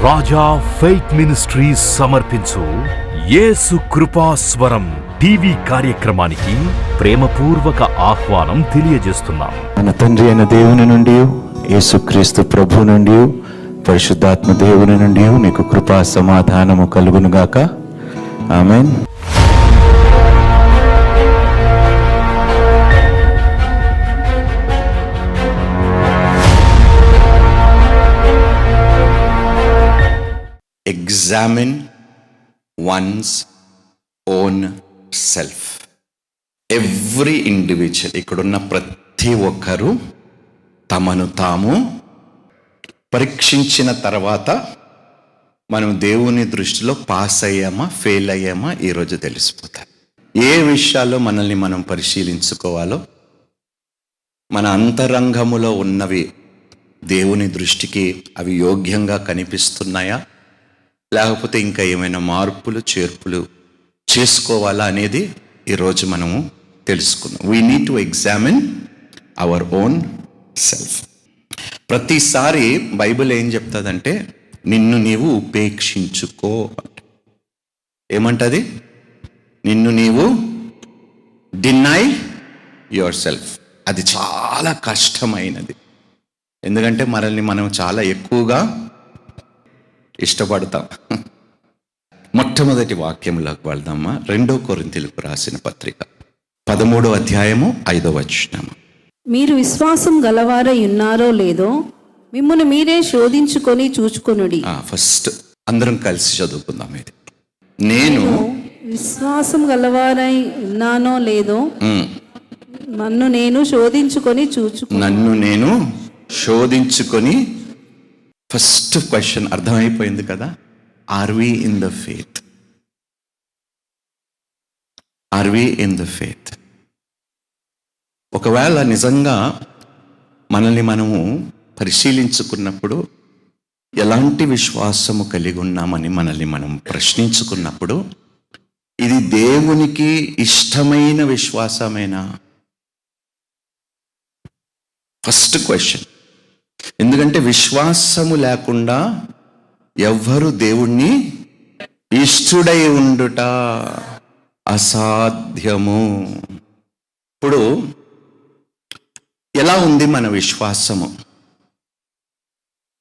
రాజా faith ministries సమర్పించు యేసు కృపాస్వరం TV కార్యక్రమానికి ప్రేమపూర్వక ఆహ్వానం తెలియజేస్తున్నాం. మన తండ్రి అయిన దేవుని నుండి, యేసుక్రీస్తు ప్రభు నుండి, పరిశుద్ధాత్మ దేవుని నుండి మీకు కృపా సమాధానము కలుగునుగాక. ఆమేన్. Examine one's own self. Every individual, ఇక్కడున్న ప్రతి ఒక్కరూ తమను తాము పరీక్షించిన తర్వాత మనం దేవుని దృష్టిలో పాస్ అయ్యామా ఫెయిల్ అయ్యామా ఈరోజు తెలిసిపోతాయి. ఏ విషయాల్లో మనల్ని మనం పరిశీలించుకోవాలో, మన అంతరంగములో ఉన్నవి దేవుని దృష్టికి అవి యోగ్యంగా కనిపిస్తున్నాయా, లేకపోతే ఇంకా ఏమైనా మార్పులు చేర్పులు చేసుకోవాలా అనేది ఈరోజు మనము తెలుసుకుందాం. We need to examine our own self. ప్రతిసారి బైబిల్ ఏం చెప్తుందంటే నిన్ను నీవు ఉపేక్షించుకో. ఏమంటది? నిన్ను నీవు డినై యువర్ సెల్ఫ్. అది చాలా కష్టమైనది, ఎందుకంటే మనల్ని మనం చాలా ఎక్కువగా ఇష్టపడతాం. మొట్టమొదటి వాక్యంలోకి వెళ్దామా? 2 కొరింథీయులకు రాసిన పత్రిక 13వ అధ్యాయము 5వ వచనం. మీరు విశ్వాసం గలవారై ఉన్నారో లేదో మిమ్మును మీరే శోధించుకొని చూచుకొనుడి. ఫస్ట్ అందరం కలిసి చదువుకుందాం. ఇది నేను విశ్వాసం గలవారై ఉన్నానో లేదో నన్ను నేను శోధించుకొని ఫస్ట్ క్వశ్చన్ అర్థమైపోయింది కదా? Are we in the faith? Are we in the faith? ఒకవేళ నిజంగా మనల్ని మనము పరిశీలించుకున్నప్పుడు ఎలాంటి విశ్వాసము కలిగి ఉన్నామని మనల్ని మనం ప్రశ్నించుకున్నప్పుడు ఇది దేవునికి ఇష్టమైన విశ్వాసమేనా? First question. ఎందుకంటే విశ్వాసము లేకుండా ఎవ్వరు దేవుణ్ణి ఇష్టుడై ఉండుట అసాధ్యము. ఇప్పుడు ఎలా ఉంది మన విశ్వాసము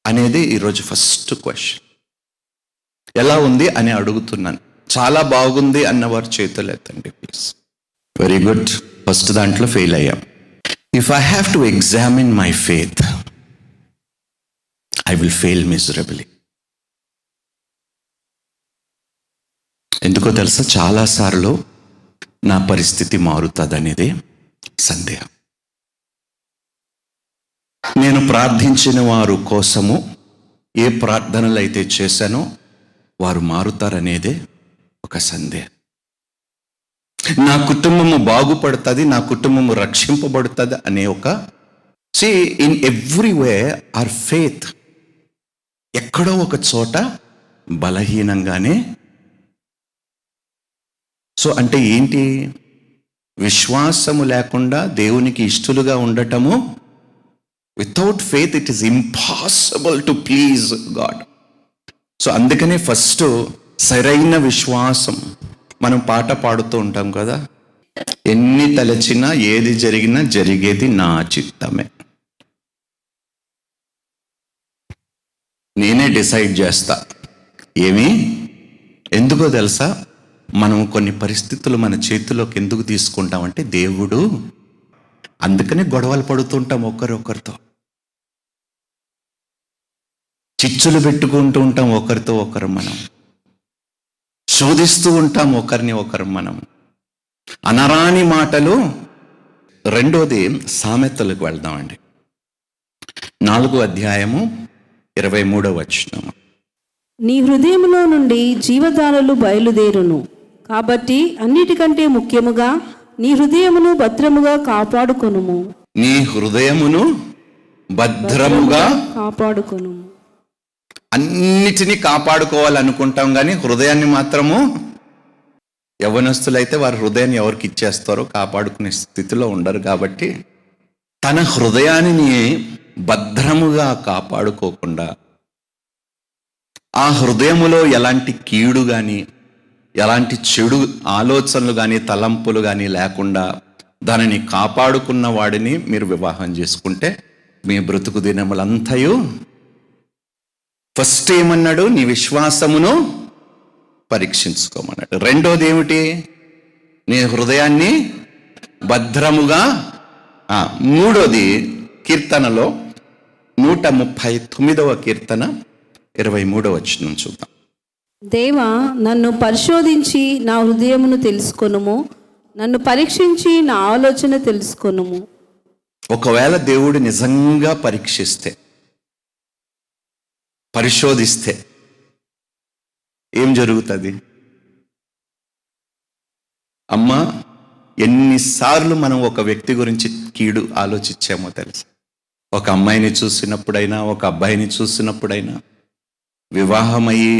అనేది ఈరోజు ఫస్ట్ క్వశ్చన్. ఎలా ఉంది అని అడుగుతున్నాను. చాలా బాగుంది అన్నవారు చేతులు ఎత్తండి ప్లీజ్. Very good. ఫస్ట్ దాంట్లో ఫెయిల్ అయ్యాం. If I have to examine my faith, I will fail miserably. ఎందుకో తెలుసా? చాలాసార్లు నా పరిస్థితి మారుతుంది అనేది సందేహం. నేను ప్రార్థించిన వారు కోసము ఏ ప్రార్థనలు అయితే చేశానో వారు మారుతారనేదే ఒక సందేహం. నా కుటుంబము బాగుపడుతుంది, నా కుటుంబము రక్షింపబడుతుంది అనే ఒక in every way are faith ఎక్కడో ఒక చోట బలహీనంగానే. సో అంటే ఏంటి? విశ్వాసము లేకుండా దేవునికి ఇష్టలుగా ఉండటము, without faith it is impossible to please God. So అందుకనే ఫస్ట్ సరైన విశ్వాసం. మనం పాట పాడుతూ ఉంటాం కదా, ఎన్ని తలచినా ఏది జరిగినా జరిగేది నా చిత్తమే, నేనే డిసైడ్ చేస్తా. ఏమి? ఎందుకో తెలుసా? మనం కొన్ని పరిస్థితులు మన చేతిలోకి ఎందుకు తీసుకుంటామంటే దేవుడు, అందుకనే గొడవలు పడుతుంటాం ఒకరితో, చిచ్చులు పెట్టుకుంటూ ఉంటాం ఒకరితో ఒకరు, మనం శోధిస్తూ ఉంటాం ఒకరిని ఒకరు, మనం అనరాని మాటలు. రెండోది సామెతలకు వెళ్దామండి. 4వ అధ్యాయము 23వ వచనం. నీ హృదయములో నుండి జీవధారలు బయలుదేరును, కాబట్టి అన్నిటికంటే ముఖ్యముగా నీ హృదయమును భద్రముగా కాపాడుకొనుము. నీ హృదయమును భద్రముగా కాపాడుకొనుము. అన్నిటినీ కాపాడుకోవాలనుకుంటాం కానీ హృదయాన్ని మాత్రము, యవ్వనస్తులైతే వారి హృదయాన్ని ఎవరికి ఇచ్చేస్తారో కాపాడుకునే స్థితిలో ఉండరు. కాబట్టి తన హృదయాన్ని భద్రముగా కాపాడుకోకుండా ఆ హృదయములో ఎలాంటి కీడు కానీ, ఎలాంటి చెడు ఆలోచనలు కానీ, తలంపులు కానీ లేకుండా దానిని కాపాడుకున్న వాడిని మీరు వివాహం చేసుకుంటే మీ బ్రతుకు దినములంతయు. ఫస్ట్ ఏమన్నాడు? నీ విశ్వాసమును పరీక్షించుకోమన్నాడు. రెండోది ఏమిటి? నీ హృదయాన్ని భద్రముగా. మూడోది కీర్తనలో 139వ కీర్తన 23వ వచనం చూద్దాం. దేవా, నన్ను పరిశోధించి నా హృదయమును తెలుసుకొనుము, నన్ను పరీక్షించి నా ఆలోచన తెలుసుకొనుము. ఒకవేళ దేవుడు నిజంగా పరీక్షిస్తే, పరిశోధిస్తే ఏం జరుగుతుంది? అమ్మా, ఎన్నిసార్లు మనం ఒక వ్యక్తి గురించి కీడు ఆలోచించామో తెలుసు. ఒక అమ్మాయిని చూసినప్పుడైనా, ఒక అబ్బాయిని చూసినప్పుడైనా, వివాహమయ్యి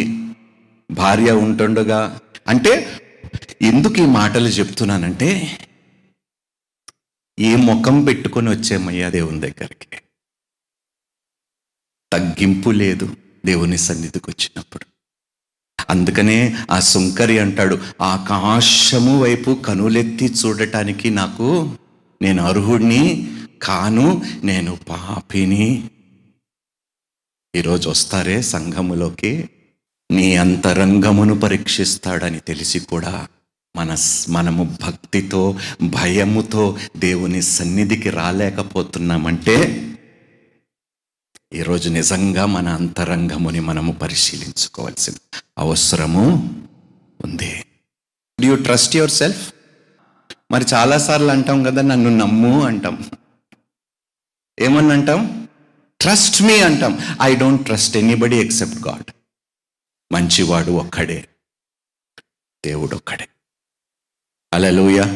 భార్య ఉంటుండగా. అంటే ఎందుకు ఈ మాటలు చెప్తున్నానంటే, ఏ ముఖం పెట్టుకొని వచ్చామయ్యా దేవుని దగ్గరికి? తగ్గింపు లేదు దేవుని సన్నిధికి వచ్చినప్పుడు. అందుకనే ఆ సుంకరి అంటాడు, ఆకాశము వైపు కనులెత్తి చూడటానికి నేను అర్హుడిని కాను, నేను పాపిని. ఈరోజు వస్తారే సంఘములోకి, నీ అంతరంగమును పరీక్షిస్తాడని తెలిసి కూడా మనము భక్తితో, భయముతో దేవుని సన్నిధికి రాలేకపోతున్నామంటే ఈరోజు నిజంగా మన అంతరంగముని మనము పరిశీలించుకోవాల్సిన అవసరము ఉంది. Do you trust your self? మరి చాలాసార్లు అంటాం కదా, నన్ను నమ్ము అంటాం. ఏమని అంటాం? ట్రస్ట్ మీ అంటాం. I don't trust anybody except God. మంచివాడు ఒక్కడే, దేవుడు ఒక్కడే. హల్లెలూయా,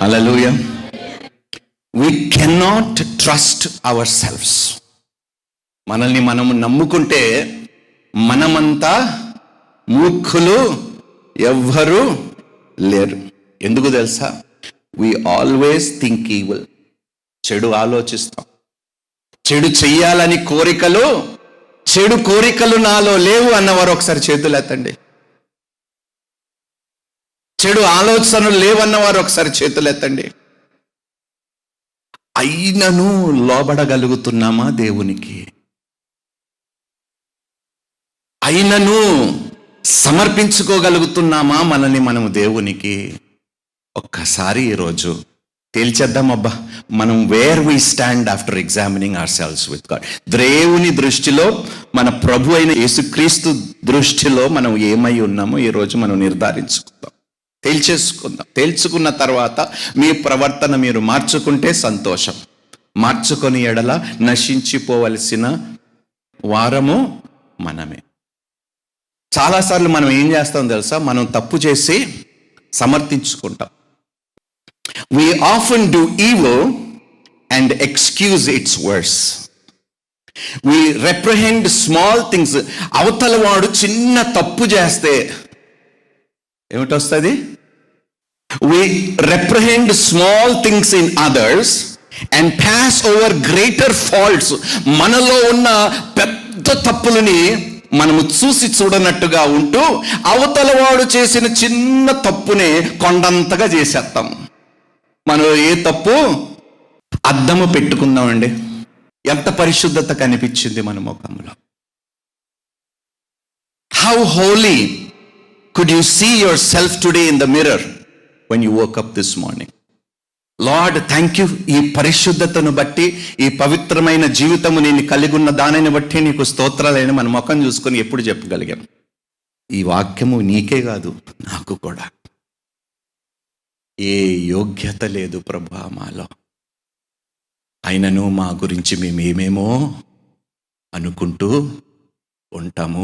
హల్లెలూయా. We cannot trust ourselves. మనల్ని మనము నమ్ముకుంటే మనమంతా మూర్ఖులు ఎవ్వరూ లేరు. ఎందుకు తెలుసా? We always think evil. చెడు ఆలోచిస్తాం, చెడు చెయ్యాలని కోరికలు, చెడు కోరికలు నాలో లేవు అన్నవారు ఒకసారి చేతులు ఎత్తండి. చెడు ఆలోచనలు లేవన్నవారు ఒకసారి చేతులు ఎత్తండి. అయినను లోబడగలుగుతున్నామా దేవునికి? అయినను సమర్పించుకోగలుగుతున్నామా మనల్ని మనము దేవునికి? ఒక్కసారి ఈరోజు తేల్చేద్దాం అబ్బా, మనం where we stand after examining ourselves with God. దేవుని దృష్టిలో, మన ప్రభు అయిన యేసుక్రీస్తు దృష్టిలో మనం ఏమై ఉన్నామో ఈరోజు మనం నిర్ధారించుకుందాం, తేల్చేసుకుందాం. తేల్చుకున్న తర్వాత మీ ప్రవర్తన మీరు మార్చుకుంటే సంతోషం. మార్చుకొని ఎడల నశించిపోవలసిన వారము మనమే. చాలాసార్లు మనం ఏం చేస్తాం తెలుసా? మనం తప్పు చేసి సమర్థించుకుంటాం. We often do evil and excuse its worse. We reprehend small things. అవతల వాడు చిన్న తప్పు చేస్తే ఏమిటొస్తుంది? We reprehend small things in others and pass over greater faults. మనలో ఉన్న పెద్ద తప్పులని మనము చూసి చూడనట్టుగా ఉంటూ అవతల వాడు చేసిన చిన్న తప్పునే కొండంతగా చేసేస్తాం. మనం ఏ తప్పు అద్దము పెట్టుకుందామండి, ఎంత పరిశుద్ధత కనిపించింది మన ముఖంలో. How holy could you see yourself today in the mirror when you woke up this morning? Lord, thank you. ఈ పరిశుద్ధతను బట్టి, ఈ పవిత్రమైన జీవితము నేను కలిగి ఉన్న దానిని బట్టి నీకు స్తోత్రాలని మన ముఖం చూసుకొని ఎప్పుడు చెప్పగలిగాం? ఈ వాక్యము నీకే కాదు, నాకు కూడా. ఏ యోగ్యత లేదు ప్రభువా మాలో, అయినను మా గురించి మేమేమేమో అనుకుంటూ ఉంటాము.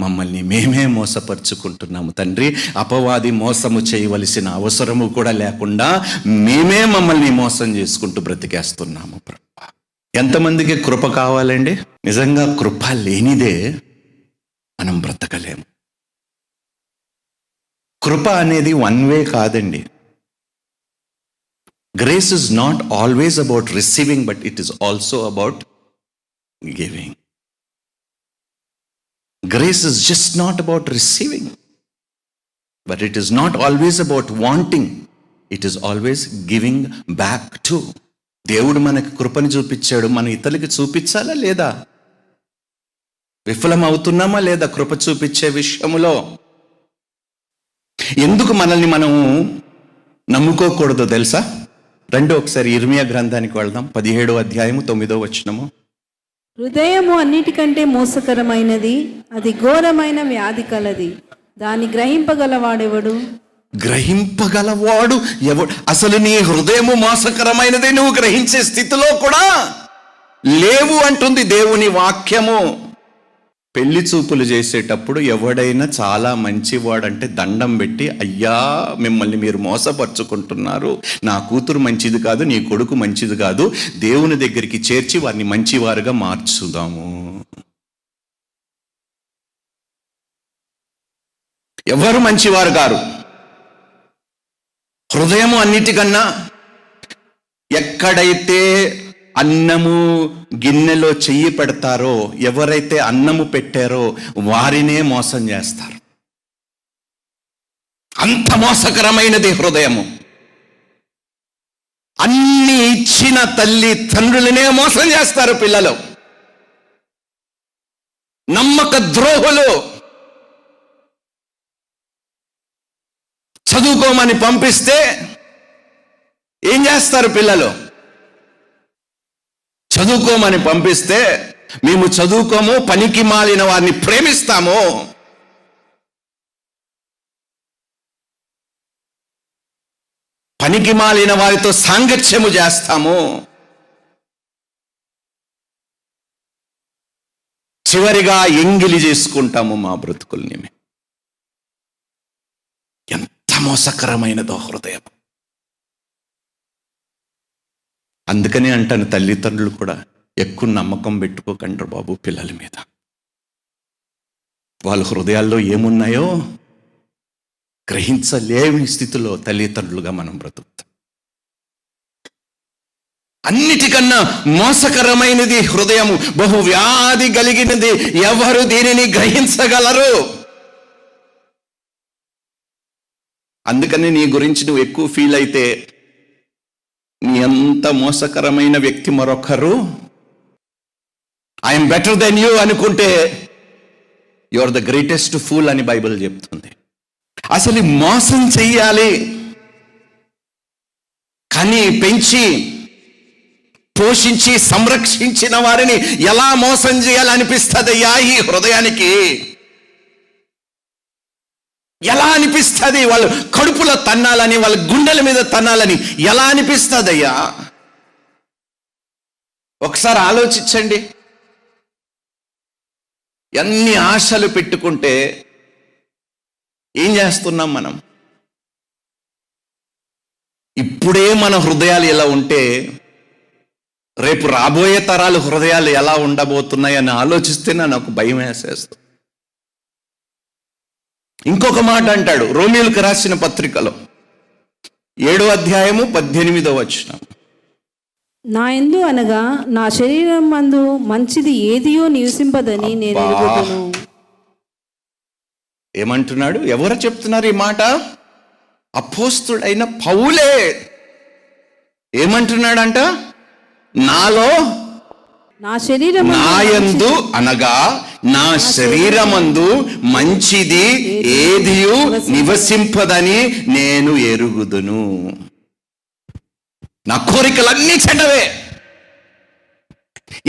మమ్మల్ని మేమే మోసపరుచుకుంటున్నాము తండ్రి. అపవాది మోసము చేయవలసిన అవసరము కూడా లేకుండా మేమే మమ్మల్ని మోసం చేసుకుంటూ బ్రతికేస్తున్నాము ప్రభువా. ఎంతమందికి కృప కావాలండి? నిజంగా కృప లేనిదే మనం బ్రతకలేము. కృప అనేది వన్ వే కాదండి. Grace is not always about receiving, but it is also about giving. Grace is just not about receiving, but it is not always about wanting. It is always giving back to. దేవుడు మనకి కృపని చూపించాడు, మన ఇతరులకి చూపించాలా లేదా? విఫలం అవుతున్నామా లేదా కృప చూపించే విషయములో? ఎందుకు మనల్ని మనం నమ్ముకోకూడదో తెలుసా? రెండో ఒకసారి ఇర్మియా గ్రంథానికి వెళ్దాం. 17వ అధ్యాయము 9వ వచనము. హృదయము అన్నిటికంటే మోసకరమైనది, అది ఘోరమైన వ్యాధి కలది, దాన్ని గ్రహింపగలవాడెవడు? గ్రహింపగలవాడు ఎవడు? అసలు నీ హృదయము మోసకరమైనది నువ్వు గ్రహించే స్థితిలో కూడా లేవు అంటుంది దేవుని వాక్యము. పెళ్లి చూపులు చేసేటప్పుడు ఎవడైనా చాలా మంచివాడంటే దండం పెట్టి, అయ్యా మిమ్మల్ని మీరు మోసపరుచుకుంటున్నారు, నా కూతురు మంచిది కాదు, నీ కొడుకు మంచిది కాదు, దేవుని దగ్గరికి చేర్చి వారిని మంచివారుగా మార్చుదాము. ఎవరు మంచివారు గారు? హృదయము అన్నిటికన్నా. ఎక్కడైతే అన్నము గిన్నెలో చెయ్యి పెడతారో, ఎవరైతే అన్నము పెట్టారో వారినే మోసం చేస్తారు. అంత మోసకరమైనది హృదయము. అన్ని ఇచ్చిన తల్లి తండ్రులనే మోసం చేస్తారు పిల్లలు. నమ్మక ద్రోహులు. చదువుకోమని పంపిస్తే ఏం చేస్తారు పిల్లలు? చదువుకోమని పంపిస్తే మేము చదువుకోము, పనికి మాలిన వారిని ప్రేమిస్తాము. పనికి మాలిన వారితో సాంగత్యము చేస్తాము. చివరిగా ఎంగిలి చేసుకుంటాము మా బ్రతుకుల్ని. ఎంత మోసకరమైనదో హృదయం. అందుకని అంటాను, తల్లిదండ్రులు కూడా ఎక్కువ నమ్మకం పెట్టుకోకండి బాబు పిల్లల మీద. వాళ్ళ హృదయాల్లో ఏమున్నాయో గ్రహించలేని స్థితిలో తల్లిదండ్రులుగా మనం బ్రతుకుతాం. అన్నిటికన్నా మోసకరమైనది హృదయము, బహు వ్యాధి కలిగినది. ఎవరు దీనిని గ్రహించగలరు? అందుకని నీ గురించి నువ్వు ఎక్కువ ఫీల్ అయితే, నీ అంత మోసకరమైన వ్యక్తి మరొకరు, ఐఎమ్ బెటర్ దెన్ యూ అనుకుంటే, you are the greatest fool అని బైబిల్ చెప్తుంది. అసలు మోసం చెయ్యాలి కానీ పెంచి పోషించి సంరక్షించిన వారిని ఎలా మోసం చేయాలనిపిస్తుందయ్యా ఈ హృదయానికి? ఎలా అనిపిస్తుంది? వాళ్ళు కడుపులో తన్నాలని, వాళ్ళ గుండెల మీద తన్నాలని ఎలా అనిపిస్తుందయ్యా? ఒకసారి ఆలోచించండి. ఎన్ని ఆశలు పెట్టుకుంటే ఏం చేస్తున్నాం మనం? ఇప్పుడే మన హృదయాలు ఎలా ఉంటే రేపు రాబోయే తరాలు హృదయాలు ఎలా ఉండబోతున్నాయని ఆలోచిస్తే నాకు భయం వేసేస్తుంది. ఇంకొక మాట అంటాడు రోమీయులకు రాసిన పత్రికలో 7వ అధ్యాయము 18వ వచనం. నా యందు అనగా నా శరీరం మందు మంచిది ఏదియో నివసింపదని నేను ఎరుగుదును. ఏమంటున్నాడు? ఎవరు చెప్తున్నారు ఈ మాట? అపోస్తుడైన పౌలే. ఏమంటున్నాడంట? నాలో నా శరీరం నాయందు అనగా నా శరీరమందు మంచిది ఏదియు నివసింపదని నేను ఎరుగుదును. నా కోరికలన్నీ చెడ్డవే.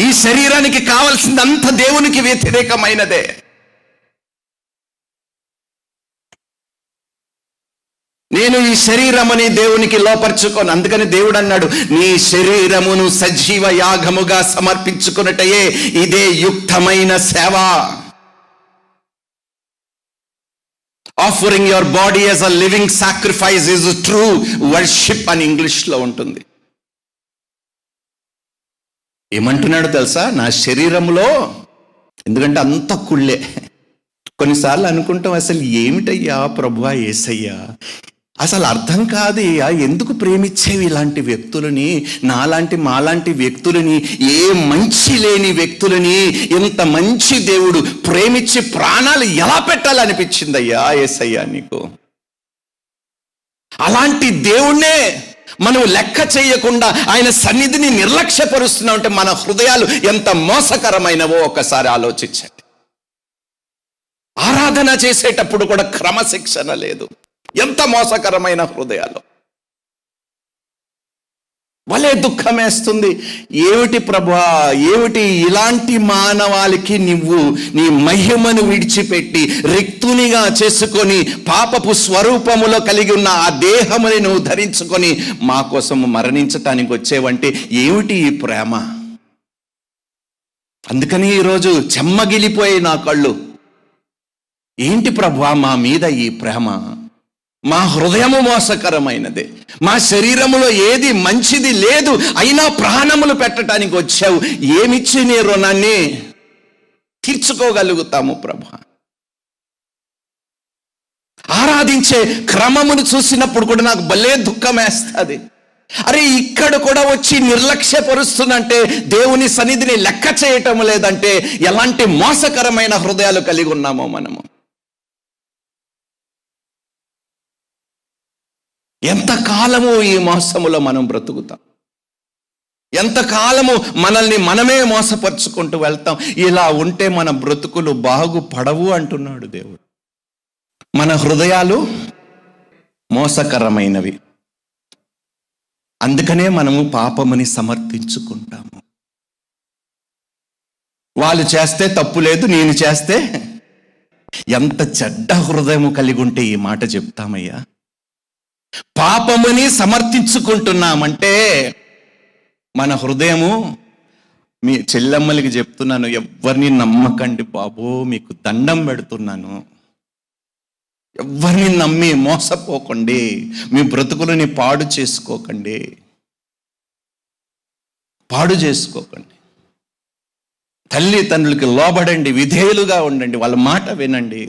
ఈ శరీరానికి కావలసిందంత దేవునికి వ్యతిరేకమైనదే. నేను ఈ శరీరముని దేవునికి లోపరుచుకోను. అందుకని దేవుడు అన్నాడు, నీ శరీరమును సజీవ యాగముగా సమర్పించుకున్నట్టయే ఇదే యుక్తమైన సేవ. Offering your body as a living sacrifice is true worship అని ఇంగ్లీష్లో ఉంటుంది. ఏమంటున్నాడు తెలుసా? నా శరీరంలో, ఎందుకంటే అంత కుళ్ళే. కొన్నిసార్లు అనుకుంటాం, అసలు ఏమిటయ్యా ప్రభువా యేసయ్యా, అసలు అర్థం కాదయ్యా, ఎందుకు ప్రేమించేవి ఇలాంటి వ్యక్తులని, నాలాంటి మాలాంటి వ్యక్తులని, ఏ మంచి లేని వ్యక్తులని ఇంత మంచి దేవుడు ప్రేమించి ప్రాణాలు ఎలా పెట్టాలనిపించిందయ్యా యేసయ్యా నీకు? అలాంటి దేవుణ్ణే మనం లెక్క చేయకుండా ఆయన సన్నిధిని నిర్లక్ష్యపరుస్తున్నాం అంటే మన హృదయాలు ఎంత మోసకరమైనవో ఒకసారి ఆలోచించండి. ఆరాధన చేసేటప్పుడు కూడా క్రమశిక్షణ లేదు. ఎంత మోసకరమైన హృదయాలు! భలే దుఃఖమేస్తుంది. ఏమిటి ప్రభువా, ఏమిటి ఇలాంటి మానవాళికి నువ్వు నీ మహిమను విడిచిపెట్టి రిక్తునిగా చేసుకొని పాపపు స్వరూపములో కలిగి ఉన్న ఆ దేహముని నువ్వు ధరించుకొని మా కోసం మరణించటానికి వచ్చేవంటే ఏమిటి ఈ ప్రేమ? అందుకని ఈరోజు చెమ్మగిలిపోయి నా కళ్ళు. ఏంటి ప్రభువా మా మీద ఈ ప్రేమ? మా హృదయము మోసకరమైనదే, మా శరీరములో ఏది మంచిది లేదు, అయినా ప్రాణములు పెట్టడానికి వచ్చావు. ఏమిచ్చి నీ రుణాన్ని తీర్చుకోగలుగుతాము ప్రభా? ఆరాధించే క్రమమును చూసినప్పుడు కూడా నాకు భలే దుఃఖం వేస్తుంది. అరే, ఇక్కడ కూడా వచ్చి నిర్లక్ష్యపరుస్తున్నంటే, దేవుని సన్నిధిని లెక్క చేయటం లేదంటే ఎలాంటి మోసకరమైన హృదయాలు కలిగి ఉన్నామో మనము. ఎంతకాలము ఈ మోసములో మనం బ్రతుకుతాం? ఎంతకాలము మనల్ని మనమే మోసపరుచుకుంటూ వెళ్తాం? ఇలా ఉంటే మన బ్రతుకులు బాగుపడవు అంటున్నాడు దేవుడు. మన హృదయాలు మోసకరమైనవి, అందుకనే మనము పాపముని సమర్థించుకుంటాము. వాళ్ళు చేస్తే తప్పు లేదు, నేను చేస్తే. ఎంత చెడ్డ హృదయము కలిగి ఉంటే ఈ మాట చెప్తామయ్యా? పాపముని సమర్థించుకుంటున్నామంటే మన హృదయము, మీ చెల్లెమ్మలకి చెప్తున్నాను, ఎవరిని నమ్మకండి బాబు, మీకు దండం పెడుతున్నాను. ఎవరిని నమ్మి మోసపోకండి, మీ బ్రతుకులని పాడు చేసుకోకండి. తల్లిదండ్రులకి లోబడండి, విధేయులుగా ఉండండి, వాళ్ళ మాట వినండి.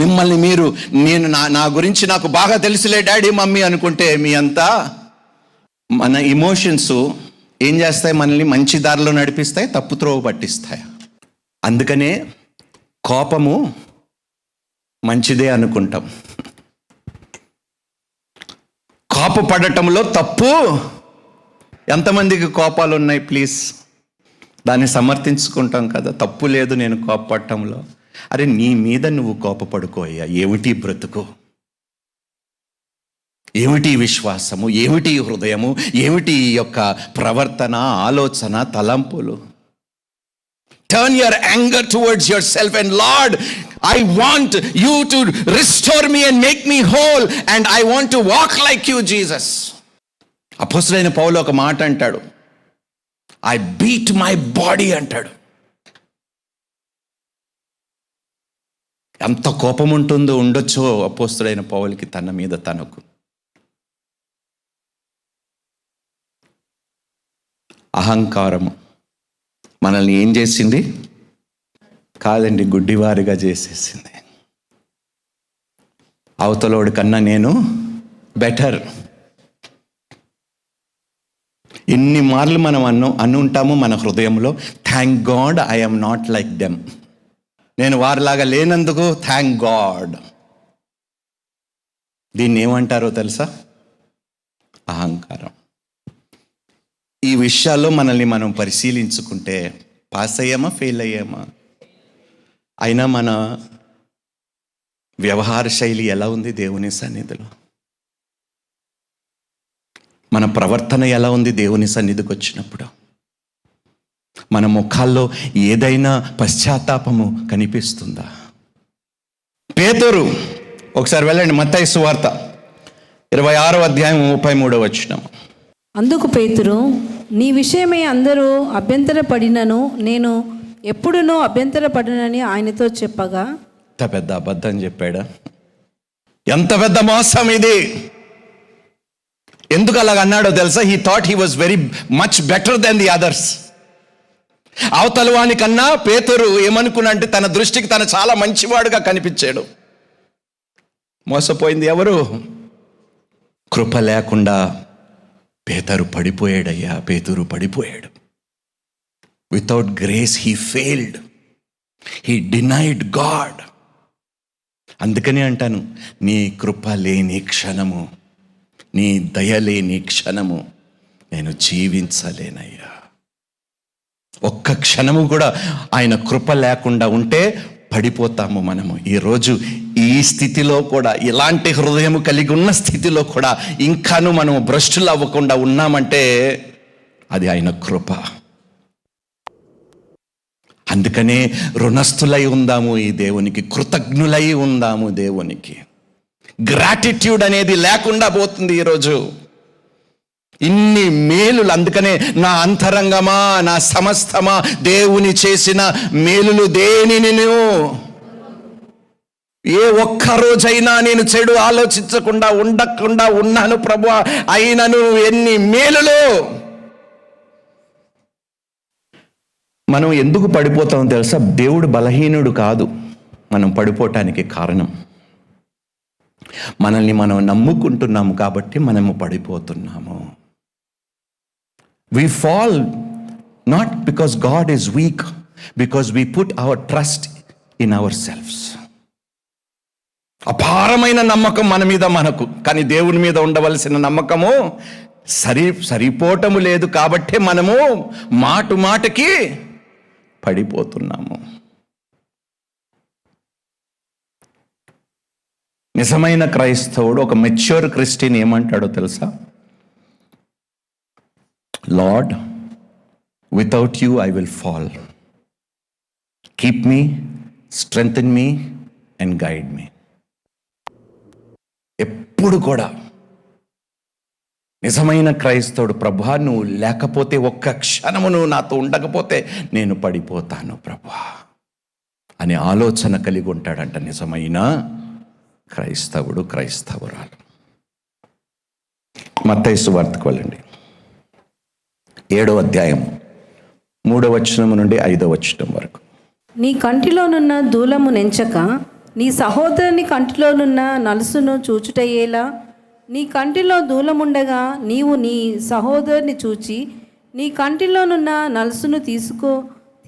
మిమ్మల్ని మీరు, నేను నా గురించి నాకు బాగా తెలుసులే డాడీ మమ్మీ అనుకుంటే మీ అంతా మన ఇమోషన్స్ ఏం చేస్తాయి? మనల్ని మంచి దారిలో నడిపిస్తాయి, తప్పు త్రోవ పట్టిస్తాయి. అందుకనే కోపము మంచిదే అనుకుంటాం. కోపపడటంలో తప్పు. ఎంతమందికి కోపాలు ఉన్నాయి? ప్లీజ్, దాన్ని సమర్థించుకుంటాం కదా, తప్పు లేదు నేను కోపపడటంలో. అరే, నీ మీద నువ్వు కోపపడుకోయ్యా. ఏమిటి బ్రతుకు? ఏమిటి విశ్వాసము? ఏమిటి హృదయము? ఏమిటి ఈ యొక్క ప్రవర్తన, ఆలోచన, తలంపులు? Turn your anger towards yourself and Lord, I want you to restore me and make me whole and I want to walk like you, Jesus. అపోస్తలుడైన పౌలు ఒక మాట అంటాడు, I beat my body అంటాడు. ఎంత కోపం ఉండొచ్చో అపోస్తలుడైన పౌలుకి తన మీద తనకు. అహంకారము మనల్ని ఏం చేసింది? కాదండి, గుడ్డివారిగా చేసేసింది. అవతలోడి కన్నా నేను బెటర్. ఎన్ని మార్లు మనం అనుంటాము మన హృదయంలో, thank God I am not like them. నేను వారిలాగా లేనందుకు థ్యాంక్ గాడ్. దీన్ని ఏమంటారో తెలుసా? అహంకారం. ఈ విషయాల్లో మనల్ని మనం పరిశీలించుకుంటే పాస్ అయ్యామా, ఫెయిల్ అయ్యామా? అయినా మన వ్యవహార శైలి ఎలా ఉంది దేవుని సన్నిధిలో? మన ప్రవర్తన ఎలా ఉంది దేవుని సన్నిధికి వచ్చినప్పుడు? మన ముఖాల్లో ఏదైనా పశ్చాత్తాపము కనిపిస్తుందా? పేతురు, ఒకసారి వెళ్ళండి, మత్తయి సువార్త 26వ అధ్యాయం 33వ వచనం. అందుకు పేతురు, నీ విషయమై అందరూ అభ్యంతరపడినను నేను ఎప్పుడునూ అభ్యంతరపడినని ఆయనతో చెప్పగా. ఎంత పెద్ద అబద్ధం చెప్పాడా? ఎంత పెద్ద మోసం ఇది! ఎందుకు అలాగ అన్నాడో తెలుసా? He thought he was very much better than the others. అవతల వాని కన్నా పేతురు ఏమనుకున్నా అంటే తన దృష్టికి తను చాలా మంచివాడుగా కనిపించాడు. మోసపోయింది ఎవరు? కృప లేకుండా పేతురు పడిపోయాడయ్యా. పేతురు పడిపోయాడు. Without grace he failed, he denied God. అందుకని అంటాను, నీ కృప లేని క్షణము, నీ దయ లేని క్షణము నేను జీవించలేనయ్యా. ఒక్క క్షణము కూడా ఆయన కృప లేకుండా ఉంటే పడిపోతాము మనము. ఈరోజు ఈ స్థితిలో కూడా, ఇలాంటి హృదయం కలిగి ఉన్న స్థితిలో కూడా ఇంకాను మనం భ్రష్టులు అవ్వకుండా ఉన్నామంటే అది ఆయన కృప. అందుకనే రుణస్థులై ఉందాము ఈ దేవునికి, కృతజ్ఞులై ఉందాము దేవునికి. గ్రాటిట్యూడ్ అనేది లేకుండా పోతుంది ఈరోజు. ఇన్ని మేలులు, అందుకనే నా అంతరంగమా, నా సమస్తమా దేవుని చేసిన మేలులు దేనిని ఏ ఒక్క రోజైనా నేను చెడు ఆలోచించకుండా ఉండకుండా ఉన్నాను ప్రభువా, అయినను ఎన్ని మేలులు. మనం ఎందుకు పడిపోతాం తెలుసా? దేవుడు బలహీనుడు కాదు మనం పడిపోవటానికి కారణం. మనల్ని మనం నమ్ముకుంటున్నాము కాబట్టి మనము పడిపోతున్నాము. We fall not because God is weak, because we put our trust in ourselves. అపారమైన నమ్మకం మన మీద మనకు, కానీ దేవుని మీద ఉండవలసిన నమ్మకము సరిపోవటము లేదు కాబట్టి మనము మాటికి పడిపోతున్నాము. నిజమైన క్రైస్తవుడు, ఒక మెచ్యూర్ క్రిస్టియన్ ఏమంటాడో తెలుసా? Lord, without you I will fall. Keep me, strengthen me and guide me. ఎప్పుడు కూడా నిజమైన క్రైస్తవుడు, ప్రభువా నువ్వు లేకపోతే, ఒక్క క్షణము నువ్వు నాతో ఉండకపోతే నేను పడిపోతాను ప్రభువా అనే ఆలోచన కలిగి ఉంటాడంట నిజమైన క్రైస్తవుడు, క్రైస్తవురాలు. మత్తయి సువార్తకు వెళ్ళండి, 7వ అధ్యాయం 3వ వచనం నుండి 5వ వచనం వరకు. నీ కంటిలోనున్న దూలము నెంచక నీ సహోదరుని కంటిలోనున్న నలుసును చూచుటయ్యేలా, నీ కంటిలో దూలముండగా నీవు నీ సహోదరుని చూచి నీ కంటిలోనున్న నలుసును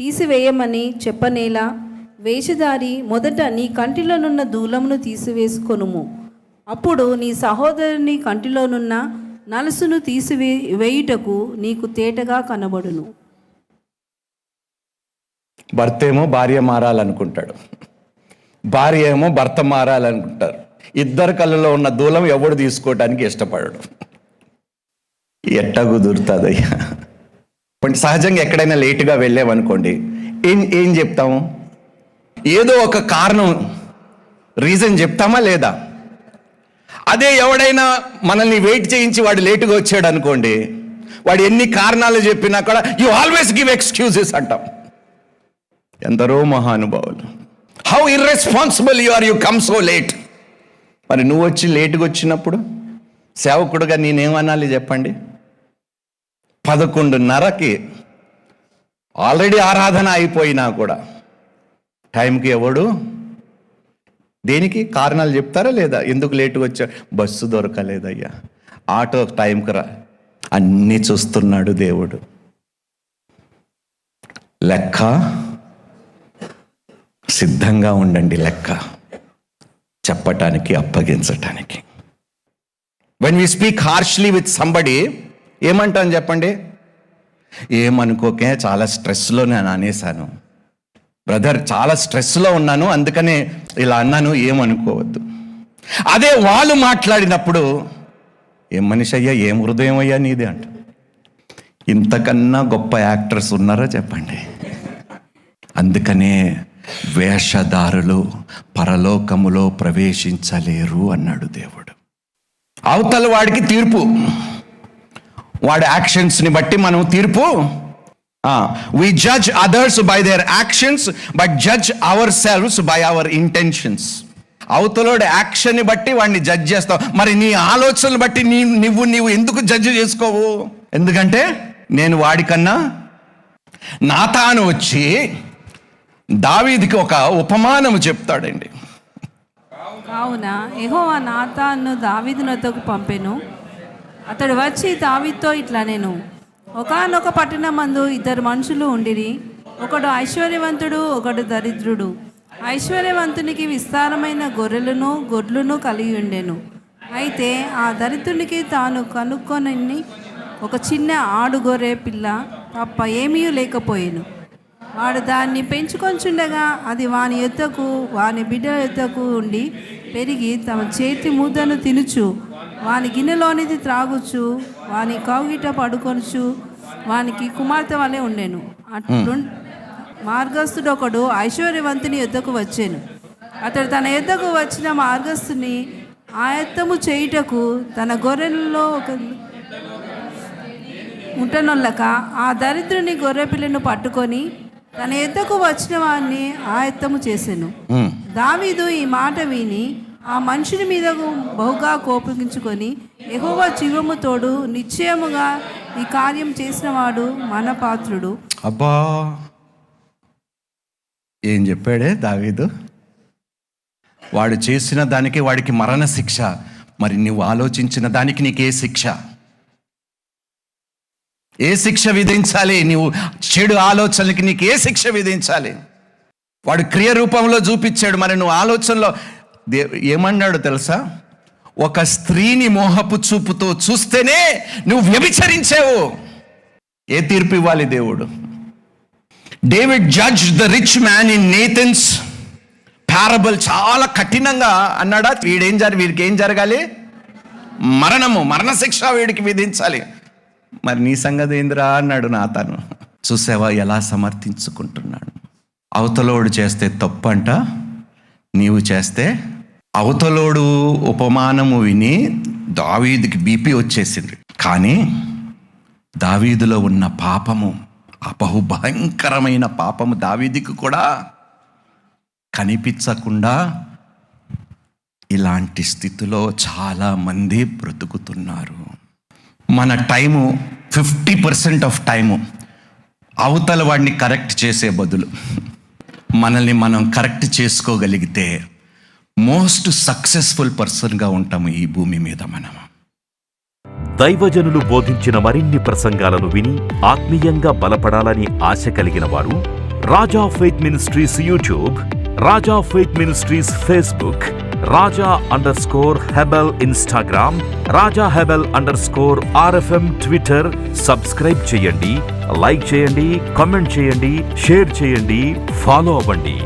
తీసివేయమని చెప్పనేలా. వేషధారి, మొదట నీ కంటిలోనున్న దూలమును తీసివేసుకొనుము, అప్పుడు నీ సహోదరుని కంటిలోనున్న నలుసును తీసివేయుటకు నీకు తేటగా కనబడును. భర్త ఏమో భార్య మారాలనుకుంటాడు, భార్య ఏమో భర్త మారాలనుకుంటారు. ఇద్దరు కళ్ళలో ఉన్న దూలం ఎవడు తీసుకోవడానికి ఇష్టపడడు. ఎట్టా కుదురుతుందయ్యా? సహజంగా ఎక్కడైనా లేటుగా వెళ్ళామనుకోండి, ఏం చెప్తాము? ఏదో ఒక కారణం, రీజన్ చెప్తామా లేదా? అదే ఎవడైనా మనల్ని వెయిట్ చేయించి వాడు లేటుగా వచ్చాడు అనుకోండి, వాడు ఎన్ని కారణాలు చెప్పినా కూడా యు ఆల్వేస్ గివ్ ఎక్స్క్యూజెస్ అంటాం. ఎందరో మహానుభావులు, how irresponsible you are, you come so late. మరి నువ్వు వచ్చి లేటుగా వచ్చినప్పుడు సేవకుడుగా నేనేమనాలి చెప్పండి? 11:30కి ఆల్రెడీ ఆరాధన అయిపోయినా కూడా టైంకి ఎవడు దేనికి కారణాలు చెప్తారా లేదా? ఎందుకు లేటుగా వచ్చా? బస్సు దొరకలేదయ్యా, ఆటో టైంకి రా, అన్నీ చూస్తున్నాడు దేవుడు. లెక్క సిద్ధంగా ఉండండి, లెక్క చెప్పటానికి, అప్పగించటానికి. When we speak harshly with somebody ఏమంటాను చెప్పండి? ఏమనుకోకే, చాలా స్ట్రెస్లో నేను అనేసాను బ్రదర్, చాలా స్ట్రెస్లో ఉన్నాను అందుకనే ఇలా అన్నాను, ఏమనుకోవద్దు. అదే వాళ్ళు మాట్లాడినప్పుడు ఏం మనిషి అయ్యా, ఏం హృదయం అయ్యా నీది అంట. ఇంతకన్నా గొప్ప యాక్టర్స్ ఉన్నారా చెప్పండి? అందుకనే వేషధారులు పరలోకములో ప్రవేశించలేరు అన్నాడు దేవుడు. అవతల వాడికి తీర్పు, వాడి యాక్షన్స్ని బట్టి మనం తీర్పు. We judge others by their actions, but judge ourselves by our intentions. అవతలోడి యాక్షన్ని బట్టి వాడిని జడ్జ్ చేస్తావు, మరి నీ ఆలోచనలు బట్టి నీవు ఎందుకు జడ్జ్ చేసుకోవు? ఎందుకంటే నేను వాడికన్నా నాతాను వచ్చి దావీదుకి ఒక ఉపమానము చెప్తాడండి. కావున యెహోవా నాతాను దావీదు నొద్దకు పంపెను. అతడు వచ్చి దావీదుతో ఇట్లా నేను ఒకానొక పట్టణమందు ఇద్దరు మనుషులు ఉండిరి. ఒకడు ఐశ్వర్యవంతుడు, ఒకడు దరిద్రుడు. ఐశ్వర్యవంతునికి విస్తారమైన గొర్రెలను గొడ్లను కలిగి ఉండెను. అయితే ఆ దరిద్రునికి తాను కనుక్కొని ఒక చిన్న ఆడుగొర్రె పిల్ల తప్ప ఏమీ లేకపోయెను. వాడు దాన్ని పెంచుకొంచుండగా అది వాని యొద్దకు వాని బిడ్డ యొద్దకు ఉండి పెరిగి తమ చేతి ముద్దను తినుచు వాని గిన్నెలోనిది త్రాగుచు వాని కౌగిట పడుకొనుచు వానికి కుమార్తె వలె ఉండెను. అట్లు మార్గస్థుడు ఒకడు ఐశ్వర్యవంతుని యొద్దకు వచ్చాను. అతడు తన యొద్దకు వచ్చిన మార్గస్థుని ఆయత్తము చేయుటకు తన గొర్రెలలో ఒక ముట్టనొల్లక ఆ దరిద్రుని గొర్రెపిల్లను పట్టుకొని తన యొద్దకు వచ్చిన వాడిని ఆయత్తము చేసెను. దావీదు ఈ మాట విని ఆ మనుషుని మీద బహుగా కోపగించుకొని, యెహోవా జీవము తోడు, నిశ్చయముగా ఈ కార్యం చేసినవాడు మన పాత్రుడు. అబ్బా, ఏం చెప్పాడే దావీదు? వాడు చేసిన దానికి వాడికి మరణ శిక్ష. మరి నువ్వు ఆలోచించిన దానికి నీకు ఏ శిక్ష? ఏ శిక్ష విధించాలి? నువ్వు చెడు ఆలోచనలకి నీకు ఏ శిక్ష విధించాలి? వాడు క్రియ రూపంలో చూపించాడు. మరి నువ్వు ఆలోచనలో ఏమన్నాడు తెలుసా? ఒక స్త్రీని మోహపు చూపుతో చూస్తేనే నువ్వు వ్యభిచరించావు. ఏ తీర్పు ఇవ్వాలి దేవుడు? David judge the rich man in Nathan's parable చాలా కఠినంగా అన్నాడా? వీడికి ఏం జరగాలి? మరణ శిక్ష వీడికి విధించాలి. మరి నీ సంగతి ఏందిరా అన్నాడు నాతాను. చూసావా ఎలా సమర్థించుకుంటున్నాడు? అవతలోడు చేస్తే తప్పంట, నీవు చేస్తే. అవతలోడు ఉపమానము విని దావీదుకి బీపీ వచ్చేసింది. కానీ దావీదులో ఉన్న పాపము, ఆ బహుభయంకరమైన పాపము దావీదుకి కూడా కనిపించకుండా ఇలాంటి స్థితిలో చాలామంది బ్రతుకుతున్నారు. మన టైము 50% ఆఫ్ టైము అవతల వాడిని కరెక్ట్ చేసే బదులు మనల్ని మనం కరెక్ట్ చేసుకోగలిగితే మోస్ట్ సక్సెస్ఫుల్ పర్సన్గా ఉంటాము ఈ భూమి మీద. మనం దైవజనులు బోధించిన మరిన్ని ప్రసంగాలను విని ఆత్మీయంగా బలపడాలని ఆశ కలిగిన వారు Raja faith ministries YouTube, Raja faith ministries Facebook, Raja Hebel Instagram, Raja Hebel RFM Twitter subscribe చేయండి, లైక్ చేయండి, కామెంట్ చేయండి, షేర్ చేయండి, ఫాలో అవ్వండి.